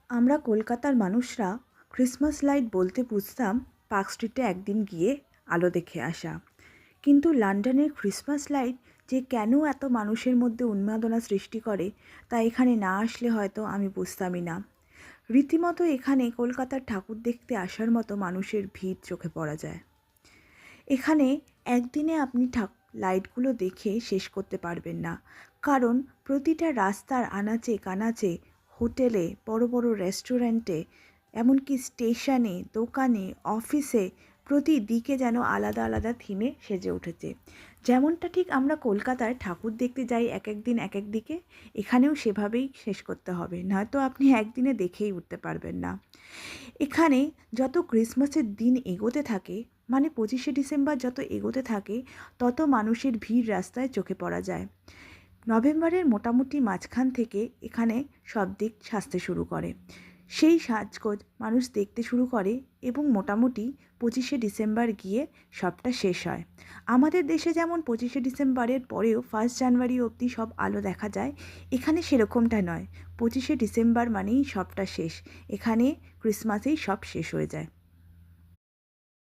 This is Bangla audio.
আমরা কলকাতার মানুষরা ক্রিসমাস লাইট বলতে বুঝতাম পার্ক স্ট্রিটে একদিন গিয়ে আলো দেখে আসা। কিন্তু লন্ডনের ক্রিসমাস লাইট যে কেন এত মানুষের মধ্যে উন্মাদনা সৃষ্টি করে তা এখানে না আসলে হয়তো আমি বুঝতামই না। রীতিমতো এখানে কলকাতার ঠাকুর দেখতে আসার মতো মানুষের ভিড় চোখে পড়া যায়। এখানে একদিনে আপনি লাইটগুলো দেখে শেষ করতে পারবেন না, কারণ প্রতিটা রাস্তার আনাচে কানাচে, হোটেলে, বড় বড় রেস্টুরেন্টে, এমনকি স্টেশনে, দোকানে, অফিসে প্রতিদিকে যেন আলাদা আলাদা থিমে সেজে উঠেছে। যেমনটা ঠিক আমরা কলকাতায় ঠাকুর দেখতে যাই এক এক দিন এক এক দিকে, এখানেও সেভাবেই শেষ করতে হবে, নয়তো আপনি একদিনে দেখেই উঠতে পারবেন না। এখানে যত ক্রিসমাসের দিন এগোতে থাকে, মানে 25শে ডিসেম্বর যত এগোতে থাকে, তত মানুষের ভিড় রাস্তায় চোখে পড়া যায়। নভেম্বরের মোটামুটি মাঝখান থেকে এখানে সব দিক সাজতে শুরু করে। সেই সাজগোজ মানুষ দেখতে শুরু করে এবং মোটামুটি 25শে ডিসেম্বর গিয়ে সবটা শেষ হয়। আমাদের দেশে যেমন 25শে ডিসেম্বরের পরেও 1 জানুয়ারি অবধি সব আলো দেখা যায়, এখানে সেরকমটা নয়। 25শে ডিসেম্বর মানেই সবটা শেষ। এখানে ক্রিসমাসেই সব শেষ হয়ে যায়।